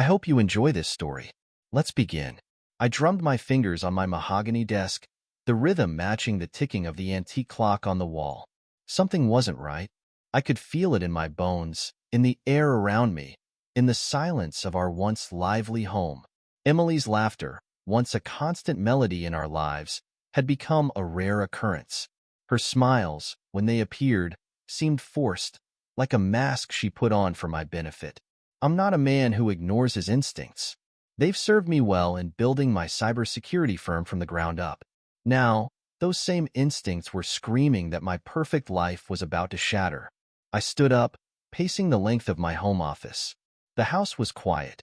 I hope you enjoy this story. Let's begin. I drummed my fingers on my mahogany desk, the rhythm matching the ticking of the antique clock on the wall. Something wasn't right. I could feel it in my bones, in the air around me, in the silence of our once lively home. Emily's laughter, once a constant melody in our lives, had become a rare occurrence. Her smiles, when they appeared, seemed forced, like a mask she put on for my benefit. I'm not a man who ignores his instincts. They've served me well in building my cybersecurity firm from the ground up. Now, those same instincts were screaming that my perfect life was about to shatter. I stood up, pacing the length of my home office. The house was quiet.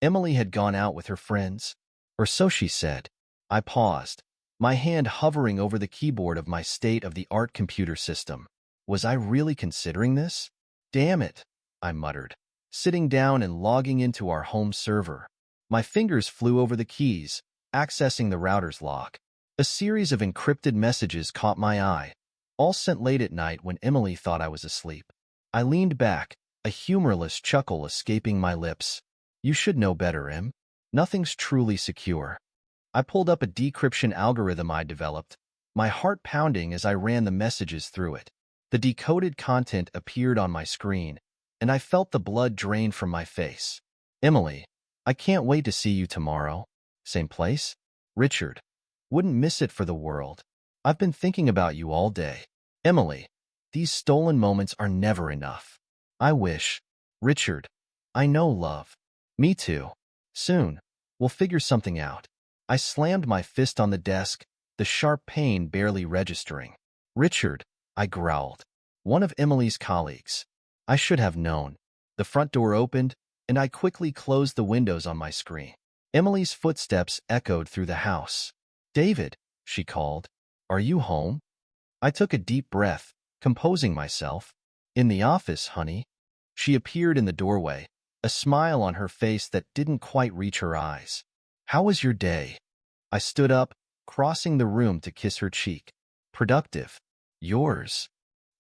Emily had gone out with her friends, or so she said. I paused, my hand hovering over the keyboard of my state-of-the-art computer system. Was I really considering this? Damn it, I muttered, sitting down and logging into our home server. My fingers flew over the keys, accessing the router's log. A series of encrypted messages caught my eye, all sent late at night when Emily thought I was asleep. I leaned back, a humorless chuckle escaping my lips. You should know better, Em. Nothing's truly secure. I pulled up a decryption algorithm I developed, my heart pounding as I ran the messages through it. The decoded content appeared on my screen, and I felt the blood drain from my face. Emily, I can't wait to see you tomorrow. Same place? Richard. Wouldn't miss it for the world. I've been thinking about you all day. Emily, these stolen moments are never enough. I wish. Richard, I know, love. Me too. Soon, we'll figure something out. I slammed my fist on the desk, the sharp pain barely registering. Richard, I growled. One of Emily's colleagues. I should have known. The front door opened, and I quickly closed the windows on my screen. Emily's footsteps echoed through the house. David, she called. Are you home? I took a deep breath, composing myself. In the office, honey. She appeared in the doorway, a smile on her face that didn't quite reach her eyes. How was your day? I stood up, crossing the room to kiss her cheek. Productive. Yours?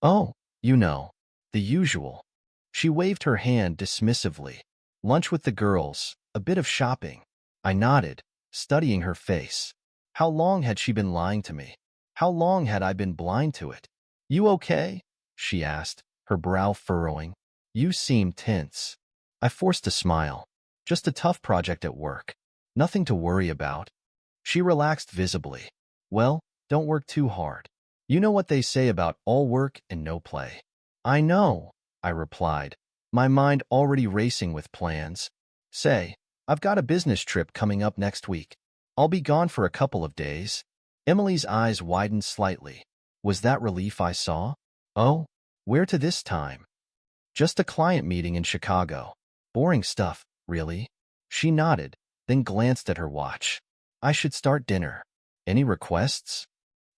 Oh, you know, the usual. She waved her hand dismissively. Lunch with the girls, a bit of shopping. I nodded, studying her face. How long had she been lying to me? How long had I been blind to it? You okay? She asked, her brow furrowing. You seem tense. I forced a smile. Just a tough project at work. Nothing to worry about. She relaxed visibly. Well, don't work too hard. You know what they say about all work and no play. I know, I replied, my mind already racing with plans. Say, I've got a business trip coming up next week. I'll be gone for a couple of days. Emily's eyes widened slightly. Was that relief I saw? Oh, where to this time? Just a client meeting in Chicago. Boring stuff, really. She nodded, then glanced at her watch. I should start dinner. Any requests?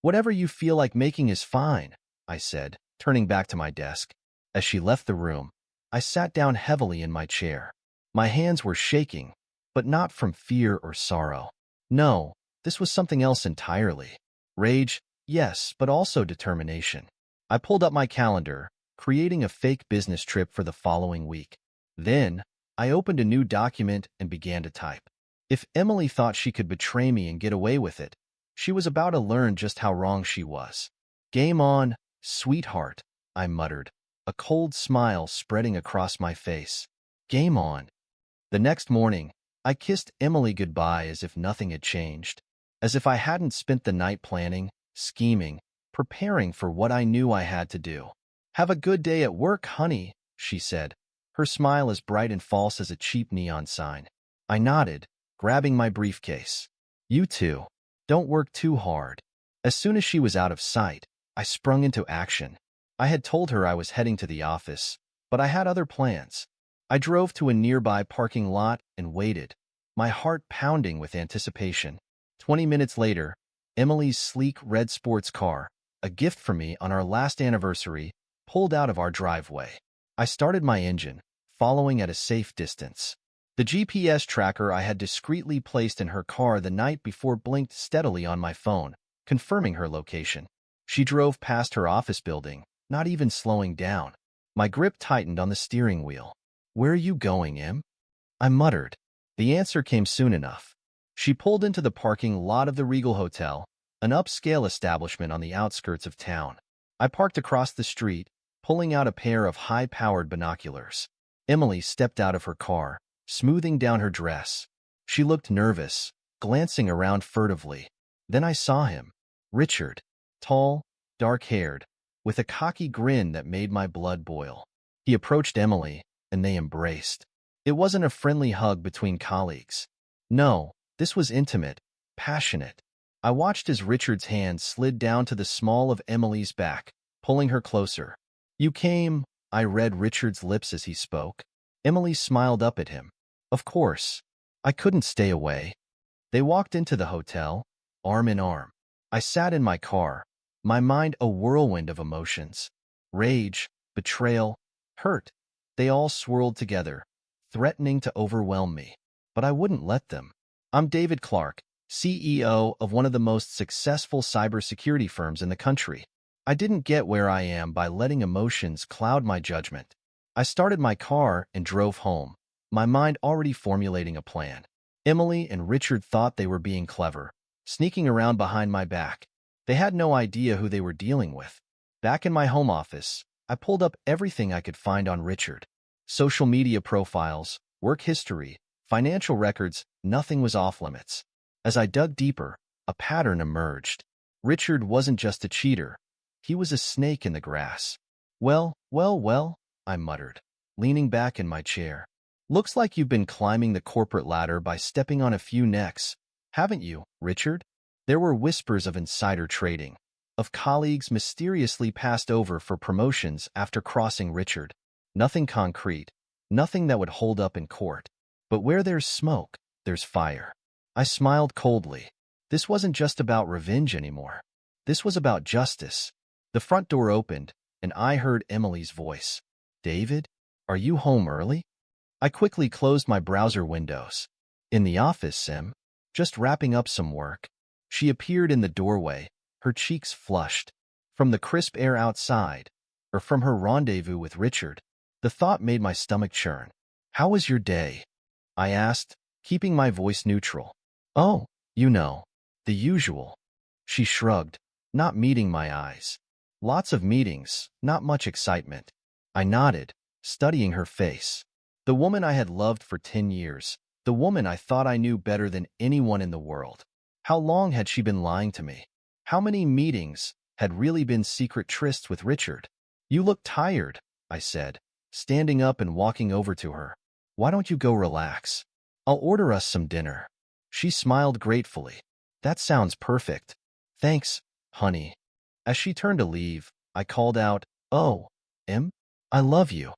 Whatever you feel like making is fine, I said, turning back to my desk. As she left the room, I sat down heavily in my chair. My hands were shaking, but not from fear or sorrow. No, this was something else entirely. Rage, yes, but also determination. I pulled up my calendar, creating a fake business trip for the following week. Then, I opened a new document and began to type. If Emily thought she could betray me and get away with it, she was about to learn just how wrong she was. Game on, sweetheart, I muttered, a cold smile spreading across my face. Game on. The next morning, I kissed Emily goodbye as if nothing had changed, as if I hadn't spent the night planning, scheming, preparing for what I knew I had to do. Have a good day at work, honey, she said, her smile as bright and false as a cheap neon sign. I nodded, grabbing my briefcase. You too. Don't work too hard. As soon as she was out of sight, I sprung into action. I had told her I was heading to the office, but I had other plans. I drove to a nearby parking lot and waited, my heart pounding with anticipation. 20 minutes later, Emily's sleek red sports car, a gift from me on our last anniversary, pulled out of our driveway. I started my engine, following at a safe distance. The GPS tracker I had discreetly placed in her car the night before blinked steadily on my phone, confirming her location. She drove past her office building, not even slowing down. My grip tightened on the steering wheel. Where are you going, Em? I muttered. The answer came soon enough. She pulled into the parking lot of the Regal Hotel, an upscale establishment on the outskirts of town. I parked across the street, pulling out a pair of high-powered binoculars. Emily stepped out of her car, smoothing down her dress. She looked nervous, glancing around furtively. Then I saw him. Richard. Tall, dark-haired, with a cocky grin that made my blood boil. He approached Emily, and they embraced. It wasn't a friendly hug between colleagues. No, this was intimate, passionate. I watched as Richard's hand slid down to the small of Emily's back, pulling her closer. "You came," I read Richard's lips as he spoke. Emily smiled up at him. "Of course. I couldn't stay away." They walked into the hotel, arm in arm. I sat in my car, my mind a whirlwind of emotions. Rage, betrayal, hurt. They all swirled together, threatening to overwhelm me. But I wouldn't let them. I'm David Clark, CEO of one of the most successful cybersecurity firms in the country. I didn't get where I am by letting emotions cloud my judgment. I started my car and drove home, my mind already formulating a plan. Emily and Richard thought they were being clever, sneaking around behind my back. They had no idea who they were dealing with. Back in my home office, I pulled up everything I could find on Richard. Social media profiles, work history, financial records, nothing was off limits. As I dug deeper, a pattern emerged. Richard wasn't just a cheater. He was a snake in the grass. Well, I muttered, leaning back in my chair. "Looks like you've been climbing the corporate ladder by stepping on a few necks, haven't you, Richard?" There were whispers of insider trading, of colleagues mysteriously passed over for promotions after crossing Richard. Nothing concrete, nothing that would hold up in court. But where there's smoke, there's fire. I smiled coldly. This wasn't just about revenge anymore. This was about justice. The front door opened, and I heard Emily's voice. "David, are you home early?" I quickly closed my browser windows. "In the office, Sim. Just wrapping up some work." She appeared in the doorway, her cheeks flushed. From the crisp air outside, or from her rendezvous with Richard, the thought made my stomach churn. "How was your day?" I asked, keeping my voice neutral. "Oh, the usual." She shrugged, not meeting my eyes. "Lots of meetings, not much excitement." I nodded, studying her face. The woman I had loved for 10 years, the woman I thought I knew better than anyone in the world. How long had she been lying to me? How many meetings had really been secret trysts with Richard? "You look tired," I said, standing up and walking over to her. "Why don't you go relax? I'll order us some dinner." She smiled gratefully. "That sounds perfect. Thanks, honey." As she turned to leave, I called out, "Oh, Em, I love you."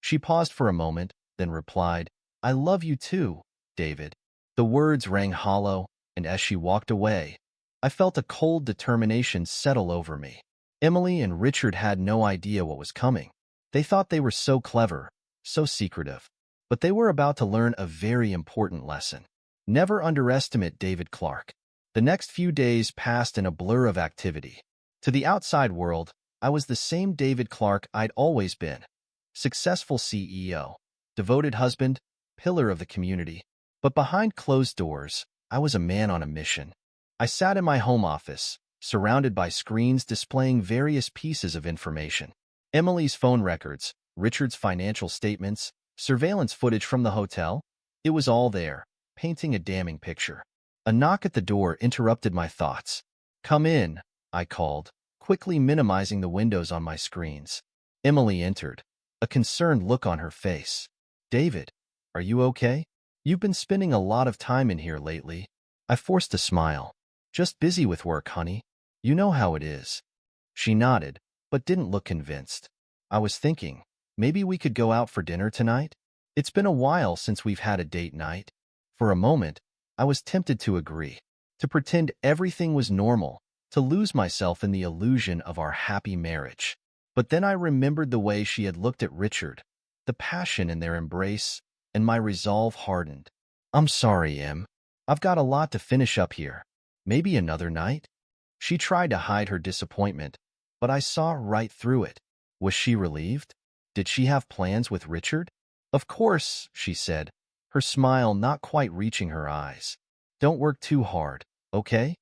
She paused for a moment, then replied, "I love you too, David." The words rang hollow, and as she walked away, I felt a cold determination settle over me. Emily and Richard had no idea what was coming. They thought they were so clever, so secretive. But they were about to learn a very important lesson. Never underestimate David Clark. The next few days passed in a blur of activity. To the outside world, I was the same David Clark I'd always been. Successful CEO, devoted husband, pillar of the community. But behind closed doors, I was a man on a mission. I sat in my home office, surrounded by screens displaying various pieces of information. Emily's phone records, Richard's financial statements, surveillance footage from the hotel. It was all there, painting a damning picture. A knock at the door interrupted my thoughts. "Come in," I called, quickly minimizing the windows on my screens. Emily entered, a concerned look on her face. "David, are you okay? You've been spending a lot of time in here lately." I forced a smile. "Just busy with work, honey. You know how it is." She nodded, but didn't look convinced. I was thinking, maybe we could go out for dinner tonight? It's been a while since we've had a date night. For a moment, I was tempted to agree, to pretend everything was normal, to lose myself in the illusion of our happy marriage. But then I remembered the way she had looked at Richard, the passion in their embrace, and my resolve hardened. "I'm sorry, Em. I've got a lot to finish up here. Maybe another night?" She tried to hide her disappointment, but I saw right through it. Was she relieved? Did she have plans with Richard? "Of course," she said, her smile not quite reaching her eyes. Don't work too hard, okay?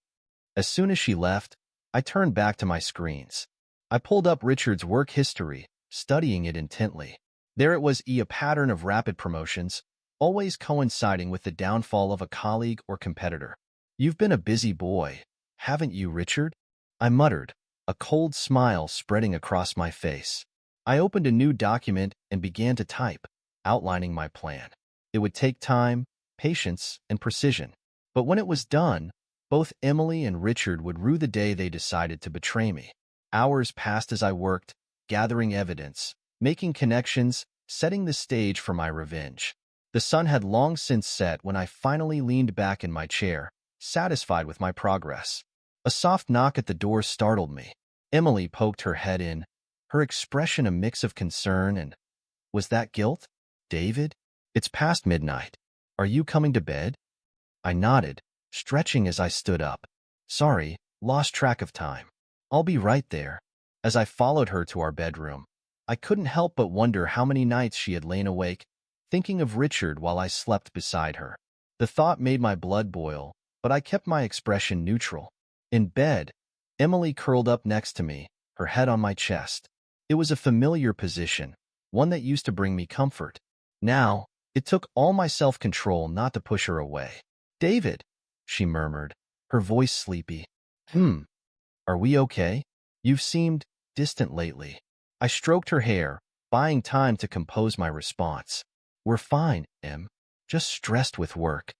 As soon as she left, I turned back to my screens. I pulled up Richard's work history, studying it intently. There it was, a pattern of rapid promotions, always coinciding with the downfall of a colleague or competitor. You've been a busy boy, haven't you, Richard? I muttered, a cold smile spreading across my face. I opened a new document and began to type, outlining my plan. It would take time, patience, and precision. But when it was done, both Emily and Richard would rue the day they decided to betray me. Hours passed as I worked, gathering evidence, making connections, setting the stage for my revenge. The sun had long since set when I finally leaned back in my chair, satisfied with my progress. A soft knock at the door startled me. Emily poked her head in, her expression a mix of concern and, was that guilt? David? It's past midnight. Are you coming to bed? I nodded, stretching as I stood up. Sorry, lost track of time. I'll be right there. As I followed her to our bedroom, I couldn't help but wonder how many nights she had lain awake, thinking of Richard while I slept beside her. The thought made my blood boil, but I kept my expression neutral. In bed, Emily curled up next to me, her head on my chest. It was a familiar position, one that used to bring me comfort. Now, it took all my self-control not to push her away. David, she murmured, her voice sleepy. Are we okay? You've seemed distant lately. I stroked her hair, buying time to compose my response. We're fine, Em. Just stressed with work.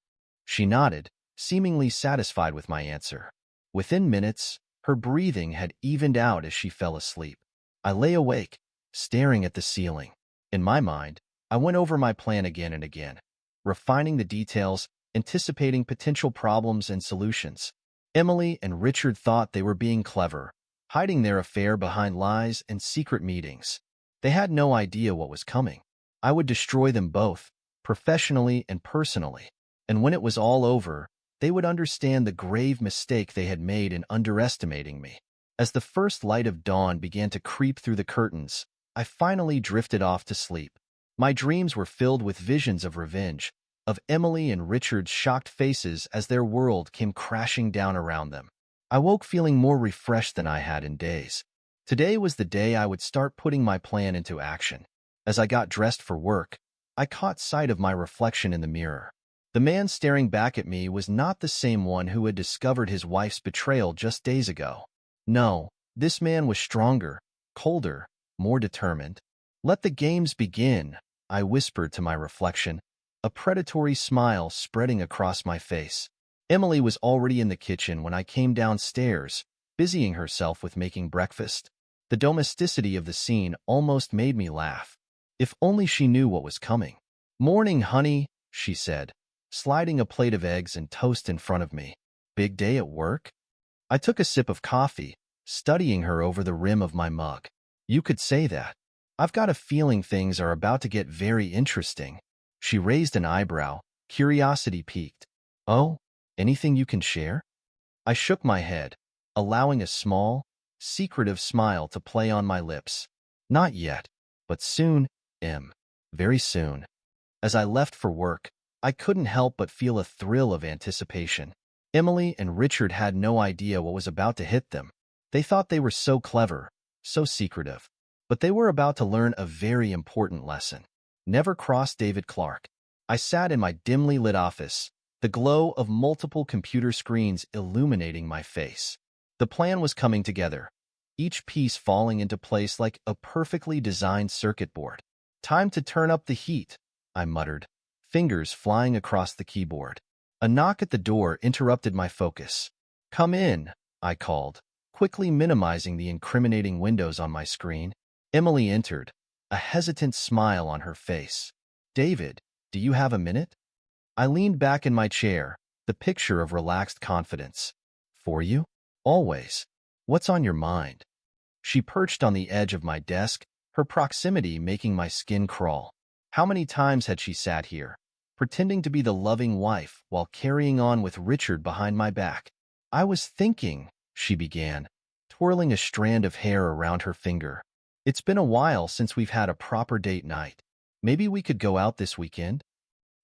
She nodded, seemingly satisfied with my answer. Within minutes, her breathing had evened out as she fell asleep. I lay awake, staring at the ceiling. In my mind, I went over my plan again and again, refining the details, anticipating potential problems and solutions. Emily and Richard thought they were being clever, hiding their affair behind lies and secret meetings. They had no idea what was coming. I would destroy them both, professionally and personally. And when it was all over, they would understand the grave mistake they had made in underestimating me. As the first light of dawn began to creep through the curtains, I finally drifted off to sleep. My dreams were filled with visions of revenge, of Emily and Richard's shocked faces as their world came crashing down around them. I woke feeling more refreshed than I had in days. Today was the day I would start putting my plan into action. As I got dressed for work, I caught sight of my reflection in the mirror. The man staring back at me was not the same one who had discovered his wife's betrayal just days ago. No, this man was stronger, colder, more determined. Let the games begin, I whispered to my reflection, a predatory smile spreading across my face. Emily was already in the kitchen when I came downstairs, busying herself with making breakfast. The domesticity of the scene almost made me laugh. If only she knew what was coming. Morning, honey, she said, sliding a plate of eggs and toast in front of me. Big day at work? I took a sip of coffee, studying her over the rim of my mug. You could say that. I've got a feeling things are about to get very interesting. She raised an eyebrow, curiosity piqued. Oh, anything you can share? I shook my head, allowing a small, secretive smile to play on my lips. Not yet, but soon, Em. Very soon. As I left for work, I couldn't help but feel a thrill of anticipation. Emily and Richard had no idea what was about to hit them. They thought they were so clever, so secretive. But they were about to learn a very important lesson. Never cross David Clark. I sat in my dimly lit office, the glow of multiple computer screens illuminating my face. The plan was coming together, each piece falling into place like a perfectly designed circuit board. Time to turn up the heat, I muttered, fingers flying across the keyboard. A knock at the door interrupted my focus. Come in, I called, quickly minimizing the incriminating windows on my screen. Emily entered, a hesitant smile on her face. David, do you have a minute? I leaned back in my chair, the picture of relaxed confidence. For you? Always. What's on your mind? She perched on the edge of my desk, her proximity making my skin crawl. How many times had she sat here, pretending to be the loving wife while carrying on with Richard behind my back? I was thinking, she began, twirling a strand of hair around her finger. It's been a while since we've had a proper date night. Maybe we could go out this weekend?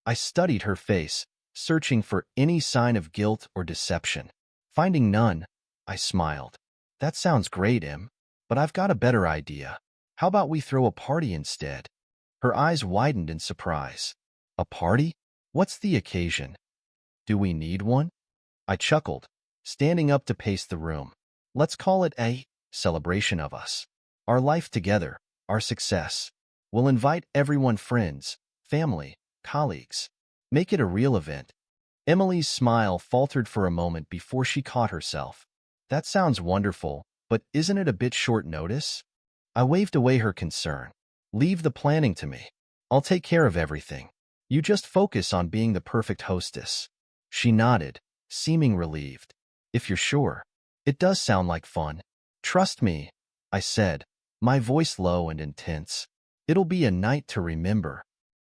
I studied her face, searching for any sign of guilt or deception. Finding none, I smiled. That sounds great, Em, but I've got a better idea. How about we throw a party instead? Her eyes widened in surprise. A party? What's the occasion? Do we need one? I chuckled, standing up to pace the room. Let's call it a celebration of us. Our life together, our success. We'll invite everyone, friends, family, colleagues. Make it a real event. Emily's smile faltered for a moment before she caught herself. That sounds wonderful, but isn't it a bit short notice? I waved away her concern. Leave the planning to me. I'll take care of everything. You just focus on being the perfect hostess. She nodded, seeming relieved. If you're sure. It does sound like fun. Trust me, I said, my voice low and intense. It'll be a night to remember.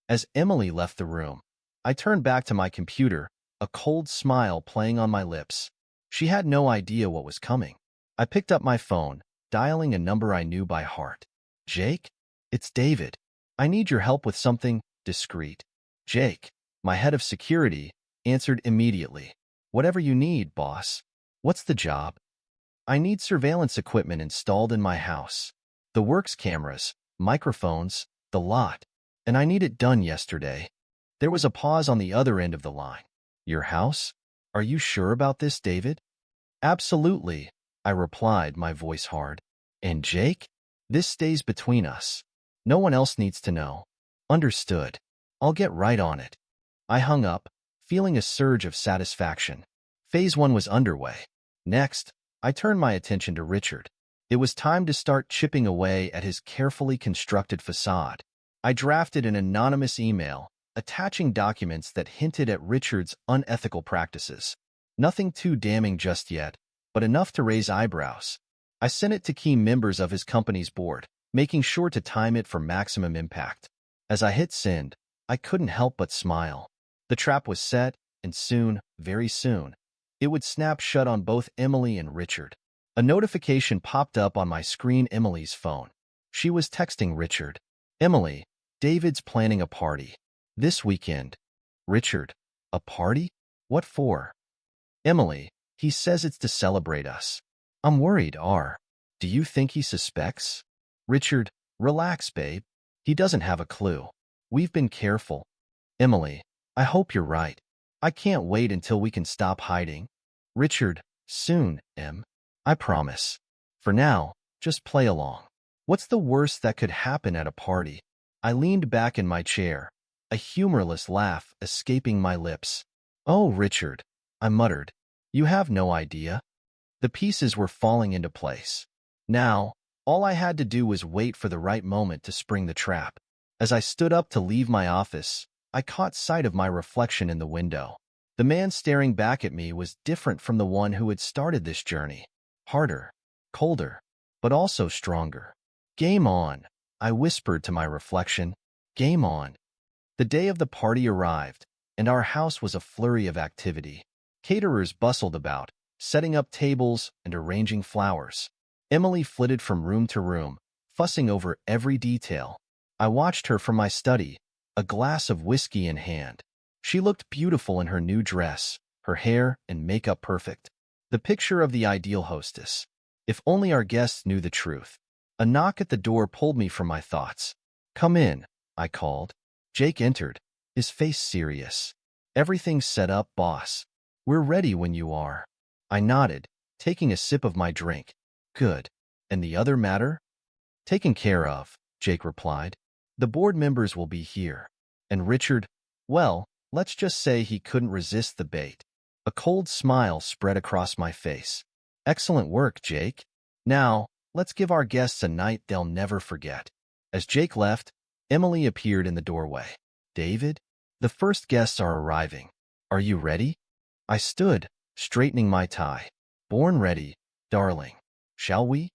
As Emily left the room, I turned back to my computer, a cold smile playing on my lips. She had no idea what was coming. I picked up my phone, dialing a number I knew by heart. Jake? It's David. I need your help with something discreet. Jake, my head of security, answered immediately. Whatever you need, boss. What's the job? I need surveillance equipment installed in my house. The works cameras, microphones, the lot. And I need it done yesterday. There was a pause on the other end of the line. Your house? Are you sure about this, David? Absolutely, I replied, my voice hard. And Jake? This stays between us. No one else needs to know. Understood. I'll get right on it. I hung up, feeling a surge of satisfaction. Phase 1 was underway. Next, I turned my attention to Richard. It was time to start chipping away at his carefully constructed facade. I drafted an anonymous email, attaching documents that hinted at Richard's unethical practices. Nothing too damning just yet, but enough to raise eyebrows. I sent it to key members of his company's board, making sure to time it for maximum impact. As I hit send, I couldn't help but smile. The trap was set, and soon, very soon, it would snap shut on both Emily and Richard. A notification popped up on my screen. Emily's phone. She was texting Richard. Emily, David's planning a party. This weekend. Richard, a party? What for? Emily, he says it's to celebrate us. I'm worried, Do you think he suspects? Richard, relax, babe. He doesn't have a clue. We've been careful. Emily, I hope you're right. I can't wait until we can stop hiding. Richard, soon, Em. I promise. For now, just play along. What's the worst that could happen at a party? I leaned back in my chair, a humorless laugh escaping my lips. Oh, Richard, I muttered. You have no idea. The pieces were falling into place. Now, all I had to do was wait for the right moment to spring the trap. As I stood up to leave my office, I caught sight of my reflection in the window. The man staring back at me was different from the one who had started this journey. Harder, colder, but also stronger. Game on, I whispered to my reflection. Game on. The day of the party arrived, and our house was a flurry of activity. Caterers bustled about, setting up tables and arranging flowers. Emily flitted from room to room, fussing over every detail. I watched her from my study, a glass of whiskey in hand. She looked beautiful in her new dress, her hair and makeup perfect. The picture of the ideal hostess. If only our guests knew the truth. A knock at the door pulled me from my thoughts. Come in, I called. Jake entered, his face serious. Everything's set up, boss. We're ready when you are. I nodded, taking a sip of my drink. Good. And the other matter? Taken care of, Jake replied. The board members will be here. And Richard, well, let's just say he couldn't resist the bait. A cold smile spread across my face. Excellent work, Jake. Now, let's give our guests a night they'll never forget. As Jake left, Emily appeared in the doorway. David, the first guests are arriving. Are you ready? I stood, straightening my tie. Born ready, darling. Shall we?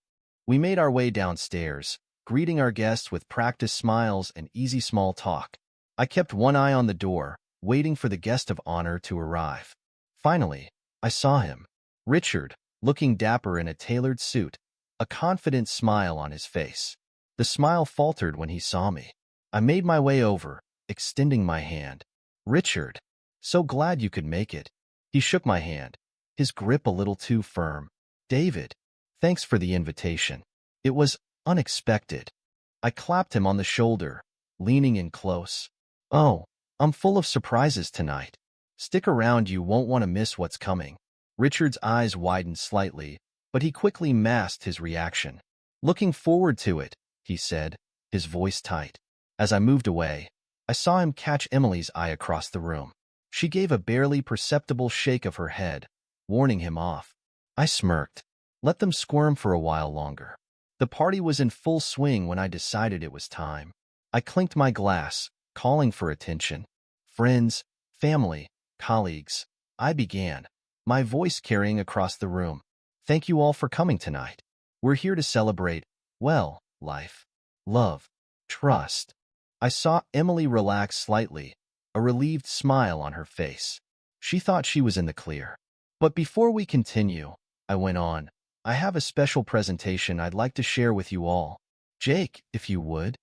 We made our way downstairs, greeting our guests with practiced smiles and easy small talk. I kept one eye on the door, waiting for the guest of honor to arrive. Finally, I saw him. Richard, looking dapper in a tailored suit, a confident smile on his face. The smile faltered when he saw me. I made my way over, extending my hand. Richard, so glad you could make it. He shook my hand, his grip a little too firm. David, thanks for the invitation. It was unexpected. I clapped him on the shoulder, leaning in close. Oh, I'm full of surprises tonight. Stick around, you won't want to miss what's coming. Richard's eyes widened slightly, but he quickly masked his reaction. Looking forward to it, he said, his voice tight. As I moved away, I saw him catch Emily's eye across the room. She gave a barely perceptible shake of her head, warning him off. I smirked. Let them squirm for a while longer. The party was in full swing when I decided it was time. I clinked my glass, calling for attention. Friends, family, colleagues. I began, my voice carrying across the room. Thank you all for coming tonight. We're here to celebrate, well, life, love, trust. I saw Emily relax slightly, a relieved smile on her face. She thought she was in the clear. But before we continue, I went on, I have a special presentation I'd like to share with you all. Jake, if you would.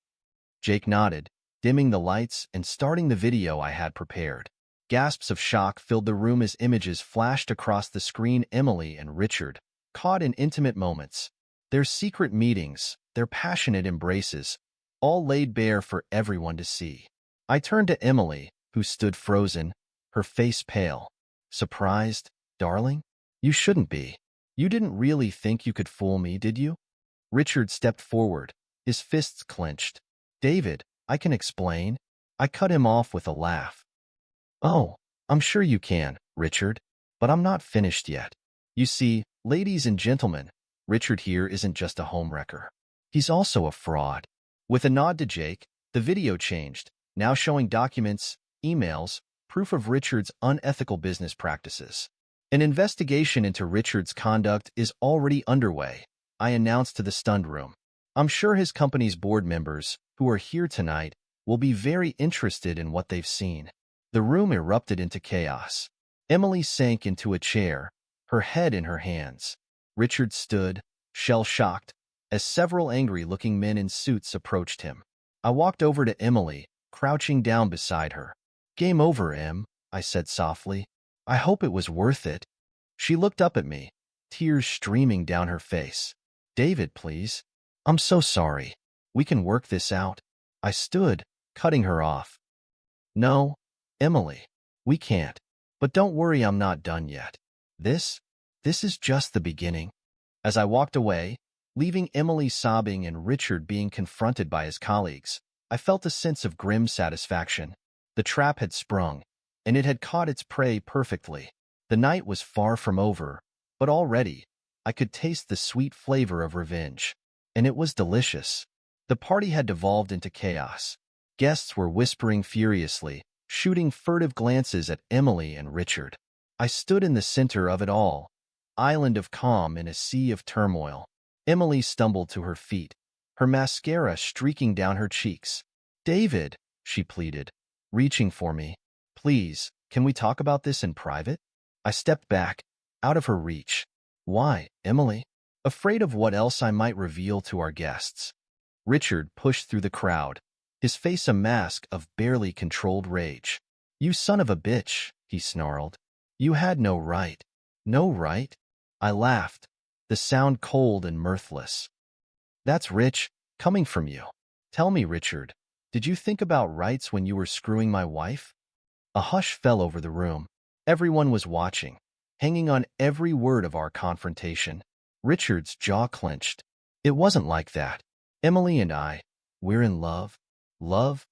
Jake nodded, dimming the lights and starting the video I had prepared. Gasps of shock filled the room as images flashed across the screen. Emily and Richard, caught in intimate moments. Their secret meetings, their passionate embraces, all laid bare for everyone to see. I turned to Emily, who stood frozen, her face pale. Surprised, darling? You shouldn't be. You didn't really think you could fool me, did you? Richard stepped forward, his fists clenched. David, I can explain. I cut him off with a laugh. Oh, I'm sure you can, Richard, but I'm not finished yet. You see, ladies and gentlemen, Richard here isn't just a homewrecker. He's also a fraud. With a nod to Jake, the video changed, now showing documents, emails, proof of Richard's unethical business practices. An investigation into Richard's conduct is already underway, I announced to the stunned room. I'm sure his company's board members, who are here tonight, will be very interested in what they've seen. The room erupted into chaos. Emily sank into a chair, her head in her hands. Richard stood, shell-shocked, as several angry-looking men in suits approached him. I walked over to Emily, crouching down beside her. Game over, Em, I said softly. I hope it was worth it. She looked up at me, tears streaming down her face. David, please. I'm so sorry. We can work this out. I stood, cutting her off. No, Emily, we can't. But don't worry, I'm not done yet. This is just the beginning. As I walked away, leaving Emily sobbing and Richard being confronted by his colleagues, I felt a sense of grim satisfaction. The trap had sprung, and it had caught its prey perfectly. The night was far from over, but already I could taste the sweet flavor of revenge. And it was delicious. The party had devolved into chaos. Guests were whispering furiously, shooting furtive glances at Emily and Richard. I stood in the center of it all, island of calm in a sea of turmoil. Emily stumbled to her feet, her mascara streaking down her cheeks. David, she pleaded, reaching for me. Please, can we talk about this in private? I stepped back, out of her reach. Why, Emily? Afraid of what else I might reveal to our guests. Richard pushed through the crowd, his face a mask of barely controlled rage. You son of a bitch, he snarled. You had no right. No right? I laughed, the sound cold and mirthless. That's rich, coming from you. Tell me, Richard, did you think about rights when you were screwing my wife? A hush fell over the room. Everyone was watching, hanging on every word of our confrontation. Richard's jaw clenched. It wasn't like that. Emily and I, we're in love. Love?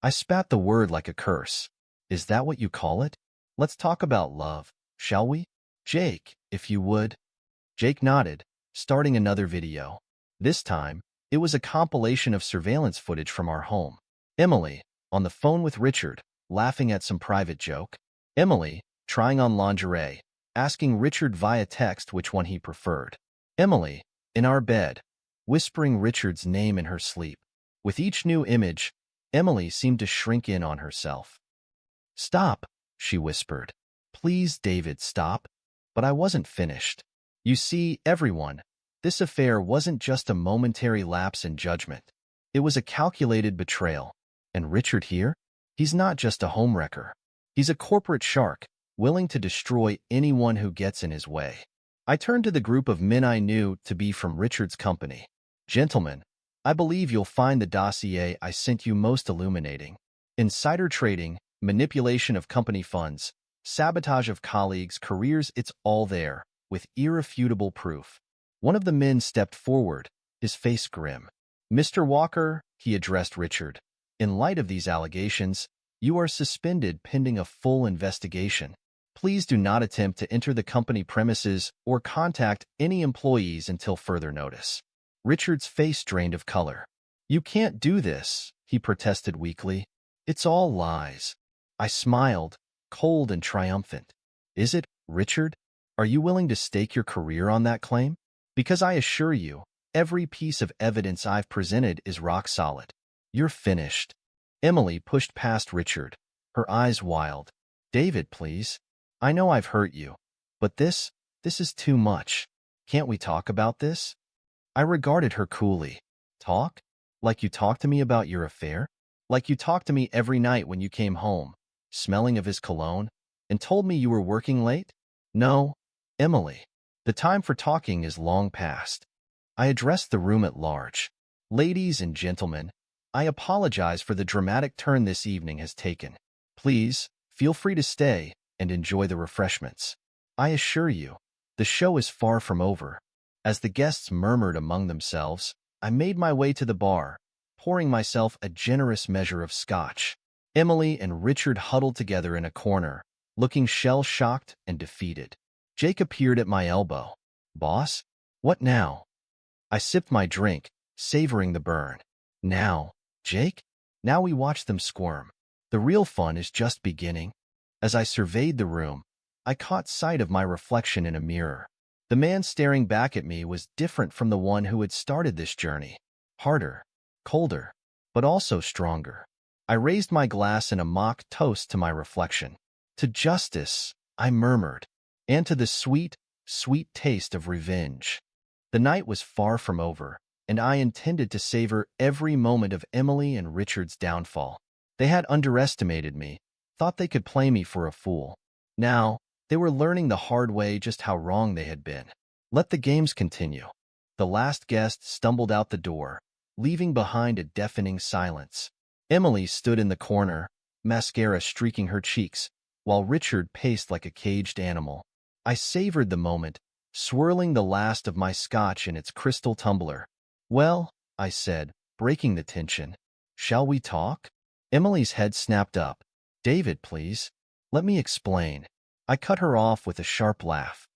I spat the word like a curse. Is that what you call it? Let's talk about love, shall we? Jake, if you would. Jake nodded, starting another video. This time, it was a compilation of surveillance footage from our home. Emily, on the phone with Richard, laughing at some private joke. Emily, trying on lingerie, asking Richard via text which one he preferred. Emily, in our bed, whispering Richard's name in her sleep. With each new image, Emily seemed to shrink in on herself. Stop, she whispered. Please, David, stop. But I wasn't finished. You see, everyone, this affair wasn't just a momentary lapse in judgment. It was a calculated betrayal. And Richard here? He's not just a homewrecker. He's a corporate shark, willing to destroy anyone who gets in his way. I turned to the group of men I knew to be from Richard's company. Gentlemen, I believe you'll find the dossier I sent you most illuminating. Insider trading, manipulation of company funds, sabotage of colleagues' careers, it's all there, with irrefutable proof. One of the men stepped forward, his face grim. Mr. Walker, he addressed Richard, in light of these allegations, you are suspended pending a full investigation. Please do not attempt to enter the company premises or contact any employees until further notice. Richard's face drained of color. You can't do this, he protested weakly. It's all lies. I smiled, cold and triumphant. Is it, Richard? Are you willing to stake your career on that claim? Because I assure you, every piece of evidence I've presented is rock solid. You're finished. Emily pushed past Richard, her eyes wild. David, please. I know I've hurt you, but this is too much. Can't we talk about this? I regarded her coolly. Talk? Like you talked to me about your affair? Like you talked to me every night when you came home, smelling of his cologne, and told me you were working late? No, Emily. The time for talking is long past. I addressed the room at large. Ladies and gentlemen, I apologize for the dramatic turn this evening has taken. Please, feel free to stay and enjoy the refreshments. I assure you, the show is far from over. As the guests murmured among themselves, I made my way to the bar, pouring myself a generous measure of scotch. Emily and Richard huddled together in a corner, looking shell-shocked and defeated. Jake appeared at my elbow. Boss? What now? I sipped my drink, savoring the burn. Now, Jake? Now we watch them squirm. The real fun is just beginning. As I surveyed the room, I caught sight of my reflection in a mirror. The man staring back at me was different from the one who had started this journey. Harder, colder, but also stronger. I raised my glass in a mock toast to my reflection. To justice, I murmured, and to the sweet, sweet taste of revenge. The night was far from over, and I intended to savor every moment of Emily and Richard's downfall. They had underestimated me, thought they could play me for a fool. Now, they were learning the hard way just how wrong they had been. Let the games continue. The last guest stumbled out the door, leaving behind a deafening silence. Emily stood in the corner, mascara streaking her cheeks, while Richard paced like a caged animal. I savored the moment, swirling the last of my scotch in its crystal tumbler. Well, I said, breaking the tension. Shall we talk? Emily's head snapped up. David, please. Let me explain. I cut her off with a sharp laugh.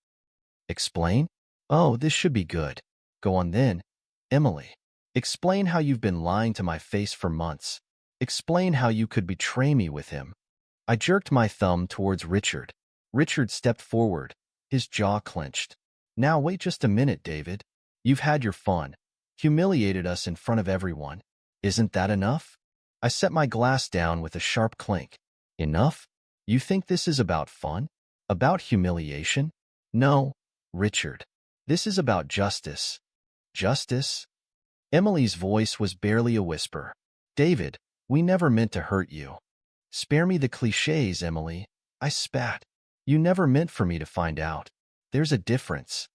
Explain? Oh, this should be good. Go on then. Emily, explain how you've been lying to my face for months. Explain how you could betray me with him. I jerked my thumb towards Richard. Richard stepped forward, his jaw clenched. Now wait just a minute, David. You've had your fun. Humiliated us in front of everyone. Isn't that enough? I set my glass down with a sharp clink. Enough? You think this is about fun? About humiliation? No, Richard. This is about justice. Justice? Emily's voice was barely a whisper. David, we never meant to hurt you. Spare me the cliches, Emily. I spat. You never meant for me to find out. There's a difference.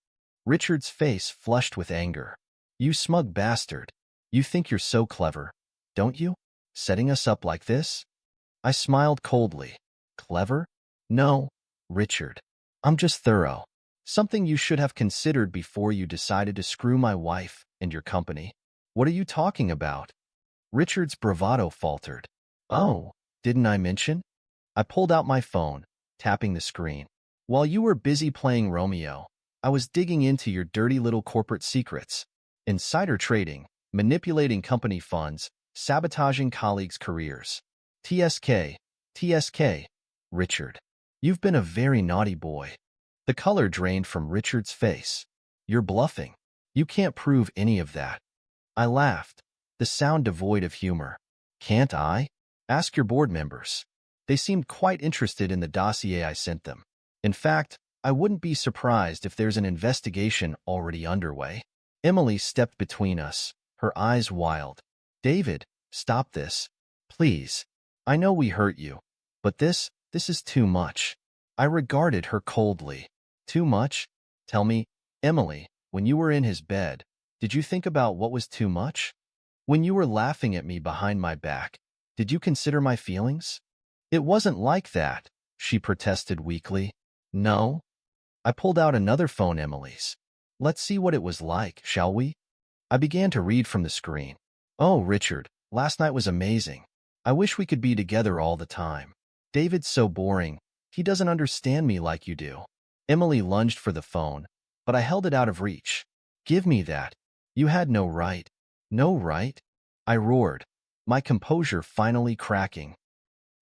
Richard's face flushed with anger. You smug bastard. You think you're so clever, don't you? Setting us up like this? I smiled coldly. Clever? No, Richard. I'm just thorough. Something you should have considered before you decided to screw my wife and your company. What are you talking about? Richard's bravado faltered. Oh, didn't I mention? I pulled out my phone, tapping the screen. While you were busy playing Romeo, I was digging into your dirty little corporate secrets. Insider trading, manipulating company funds, sabotaging colleagues' careers. TSK, TSK, Richard. You've been a very naughty boy. The color drained from Richard's face. You're bluffing. You can't prove any of that. I laughed, the sound devoid of humor. Can't I? Ask your board members. They seemed quite interested in the dossier I sent them. In fact, I wouldn't be surprised if there's an investigation already underway. Emily stepped between us, her eyes wild. David, stop this. Please. I know we hurt you, but this This is too much. I regarded her coldly. Too much? Tell me, Emily, when you were in his bed, did you think about what was too much? When you were laughing at me behind my back, did you consider my feelings? It wasn't like that, she protested weakly. No? I pulled out another phone, Emily's. Let's see what it was like, shall we? I began to read from the screen. Oh, Richard, last night was amazing. I wish we could be together all the time. David's so boring. He doesn't understand me like you do. Emily lunged for the phone, but I held it out of reach. Give me that. You had no right. No right? I roared, my composure finally cracking.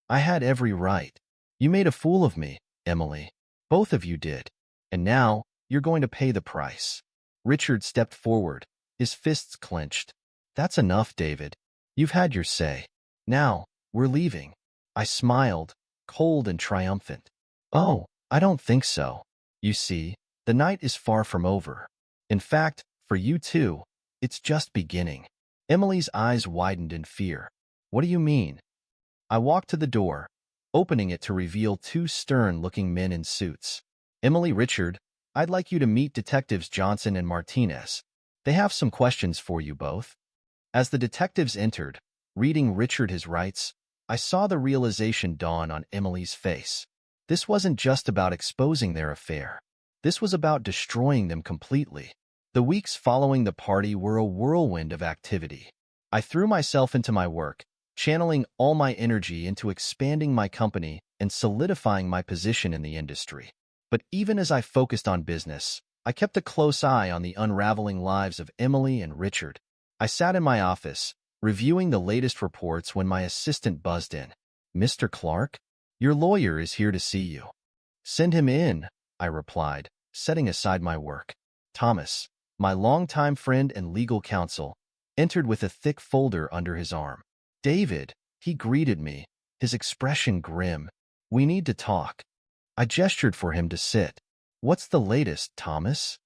I had every right. You made a fool of me, Emily. Both of you did. And now, you're going to pay the price. Richard stepped forward, his fists clenched. That's enough, David. You've had your say. Now, we're leaving. I smiled, cold and triumphant. Oh, I don't think so. You see, the night is far from over. In fact, for you too, it's just beginning. Emily's eyes widened in fear. What do you mean? I walked to the door, opening it to reveal two stern-looking men in suits. Emily, Richard, I'd like you to meet Detectives Johnson and Martinez. They have some questions for you both. As the detectives entered, reading Richard his rights, I saw the realization dawn on Emily's face. This wasn't just about exposing their affair. This was about destroying them completely. The weeks following the party were a whirlwind of activity. I threw myself into my work, channeling all my energy into expanding my company and solidifying my position in the industry. But even as I focused on business, I kept a close eye on the unraveling lives of Emily and Richard. I sat in my office, reviewing the latest reports when my assistant buzzed in. Mr. Clark, your lawyer is here to see you. Send him in, I replied, setting aside my work. Thomas, my longtime friend and legal counsel, entered with a thick folder under his arm. David, he greeted me, his expression grim. We need to talk. I gestured for him to sit. What's the latest, Thomas?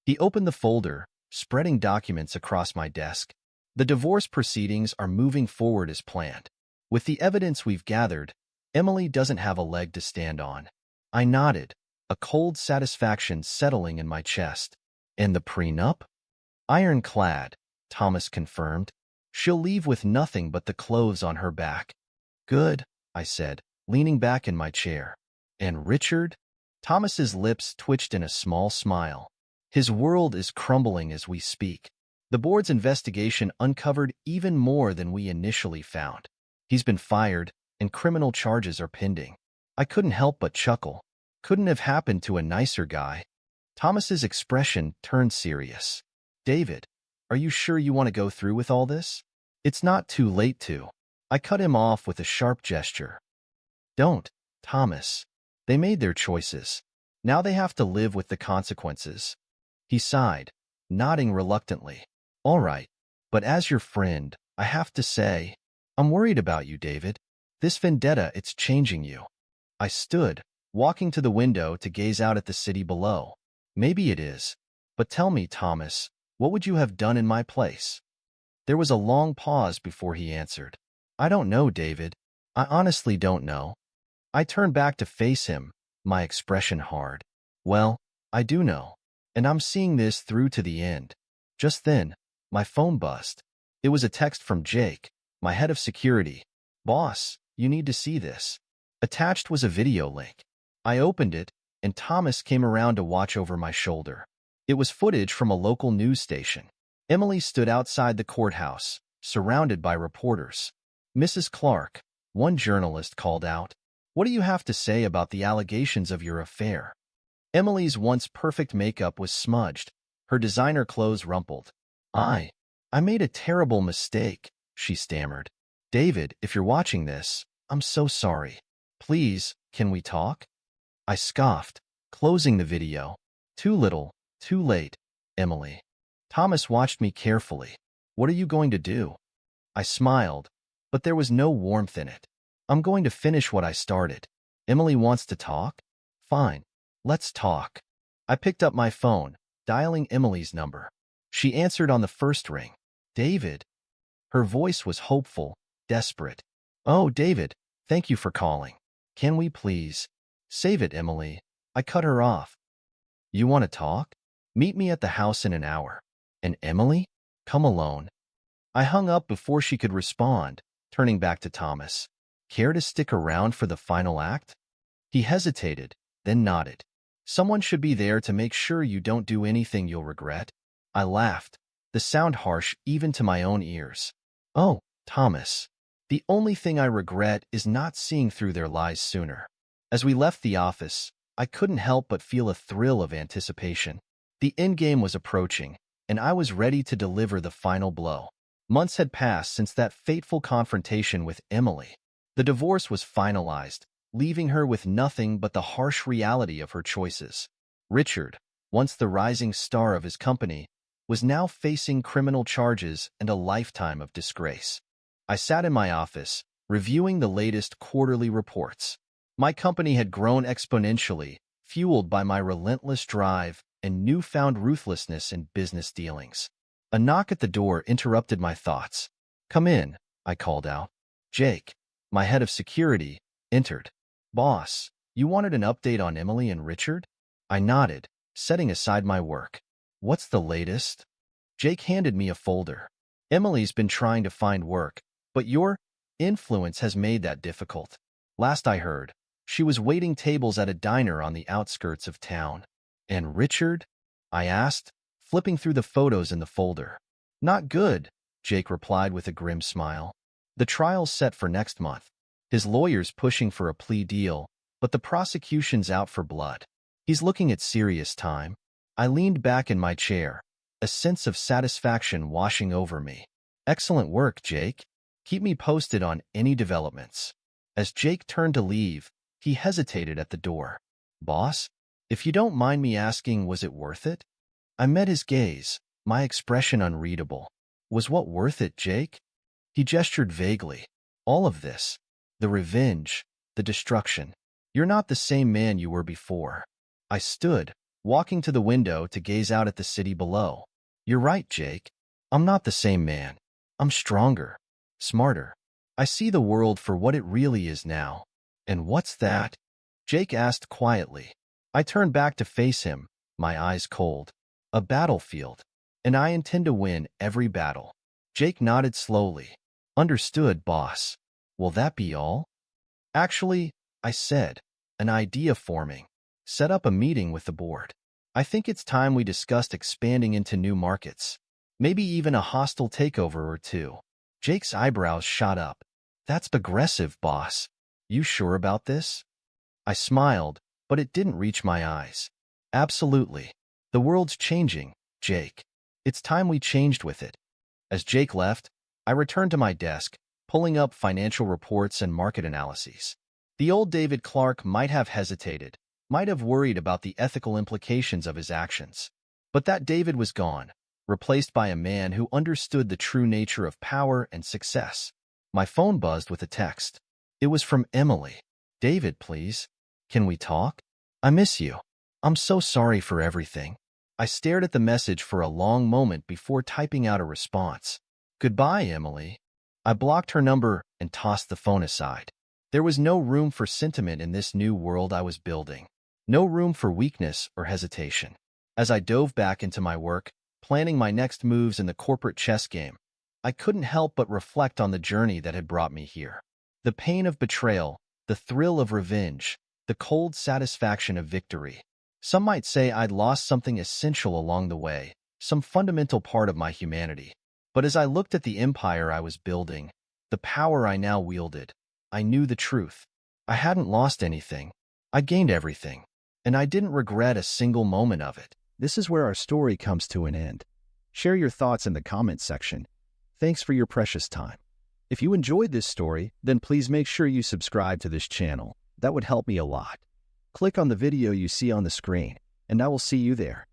He opened the folder, spreading documents across my desk. The divorce proceedings are moving forward as planned. With the evidence we've gathered, Emily doesn't have a leg to stand on. I nodded, a cold satisfaction settling in my chest. And the prenup? Ironclad, Thomas confirmed. She'll leave with nothing but the clothes on her back. Good, I said, leaning back in my chair. And Richard? Thomas's lips twitched in a small smile. His world is crumbling as we speak. The board's investigation uncovered even more than we initially found. He's been fired, and criminal charges are pending. I couldn't help but chuckle. Couldn't have happened to a nicer guy. Thomas's expression turned serious. David, are you sure you want to go through with all this? It's not too late to. I cut him off with a sharp gesture. Don't, Thomas. They made their choices. Now they have to live with the consequences. He sighed, nodding reluctantly. All right, but as your friend, I have to say, I'm worried about you, David. This vendetta, it's changing you. I stood, walking to the window to gaze out at the city below. Maybe it is. But tell me, Thomas, what would you have done in my place? There was a long pause before he answered. I don't know, David. I honestly don't know. I turned back to face him, my expression hard. Well, I do know. And I'm seeing this through to the end. Just then, my phone buzzed. It was a text from Jake, my head of security. Boss, you need to see this. Attached was a video link. I opened it, and Thomas came around to watch over my shoulder. It was footage from a local news station. Emily stood outside the courthouse, surrounded by reporters. Mrs. Clark, one journalist called out, what do you have to say about the allegations of your affair? Emily's once perfect makeup was smudged, her designer clothes rumpled. I made a terrible mistake, she stammered. David, if you're watching this, I'm so sorry. Please, can we talk? I scoffed, closing the video. Too little, too late, Emily. Thomas watched me carefully. What are you going to do? I smiled, but there was no warmth in it. I'm going to finish what I started. Emily wants to talk? Fine, let's talk. I picked up my phone, dialing Emily's number. She answered on the first ring. David. Her voice was hopeful, desperate. Oh, David, thank you for calling. Can we please? Save it, Emily. I cut her off. You want to talk? Meet me at the house in an hour. And Emily? Come alone. I hung up before she could respond, turning back to Thomas. Care to stick around for the final act? He hesitated, then nodded. Someone should be there to make sure you don't do anything you'll regret. I laughed, the sound harsh even to my own ears. Oh, Thomas. The only thing I regret is not seeing through their lies sooner. As we left the office, I couldn't help but feel a thrill of anticipation. The endgame was approaching, and I was ready to deliver the final blow. Months had passed since that fateful confrontation with Emily. The divorce was finalized, leaving her with nothing but the harsh reality of her choices. Richard, once the rising star of his company, was now facing criminal charges and a lifetime of disgrace. I sat in my office, reviewing the latest quarterly reports. My company had grown exponentially, fueled by my relentless drive and newfound ruthlessness in business dealings. A knock at the door interrupted my thoughts. Come in, I called out. Jake, my head of security, entered. Boss, you wanted an update on Emily and Richard? I nodded, setting aside my work. What's the latest? Jake handed me a folder. Emily's been trying to find work, but your influence has made that difficult. Last I heard, she was waiting tables at a diner on the outskirts of town. And Richard? I asked, flipping through the photos in the folder. Not good, Jake replied with a grim smile. The trial's set for next month. His lawyer's pushing for a plea deal, but the prosecution's out for blood. He's looking at serious time. I leaned back in my chair, a sense of satisfaction washing over me. Excellent work, Jake. Keep me posted on any developments. As Jake turned to leave, he hesitated at the door. Boss, if you don't mind me asking, was it worth it? I met his gaze, my expression unreadable. Was what worth it, Jake? He gestured vaguely. All of this. The revenge, the destruction. You're not the same man you were before. I stood, walking to the window to gaze out at the city below. You're right, Jake. I'm not the same man. I'm stronger, smarter. I see the world for what it really is now. And what's that? Jake asked quietly. I turned back to face him, my eyes cold. A battlefield. And I intend to win every battle. Jake nodded slowly. Understood, boss. Will that be all? Actually, I said, an idea forming. Set up a meeting with the board. I think it's time we discussed expanding into new markets. Maybe even a hostile takeover or two. Jake's eyebrows shot up. That's aggressive, boss. You sure about this? I smiled, but it didn't reach my eyes. Absolutely. The world's changing, Jake. It's time we changed with it. As Jake left, I returned to my desk, pulling up financial reports and market analyses. The old David Clark might have hesitated, might have worried about the ethical implications of his actions. But that David was gone, replaced by a man who understood the true nature of power and success. My phone buzzed with a text. It was from Emily. David, please. Can we talk? I miss you. I'm so sorry for everything. I stared at the message for a long moment before typing out a response. Goodbye, Emily. I blocked her number and tossed the phone aside. There was no room for sentiment in this new world I was building. No room for weakness or hesitation. As I dove back into my work, planning my next moves in the corporate chess game, I couldn't help but reflect on the journey that had brought me here. The pain of betrayal, the thrill of revenge, the cold satisfaction of victory. Some might say I'd lost something essential along the way, some fundamental part of my humanity. But as I looked at the empire I was building, the power I now wielded, I knew the truth. I hadn't lost anything. I gained everything. And I didn't regret a single moment of it. This is where our story comes to an end. Share your thoughts in the comments section. Thanks for your precious time. If you enjoyed this story, then please make sure you subscribe to this channel. That would help me a lot. Click on the video you see on the screen, and I will see you there.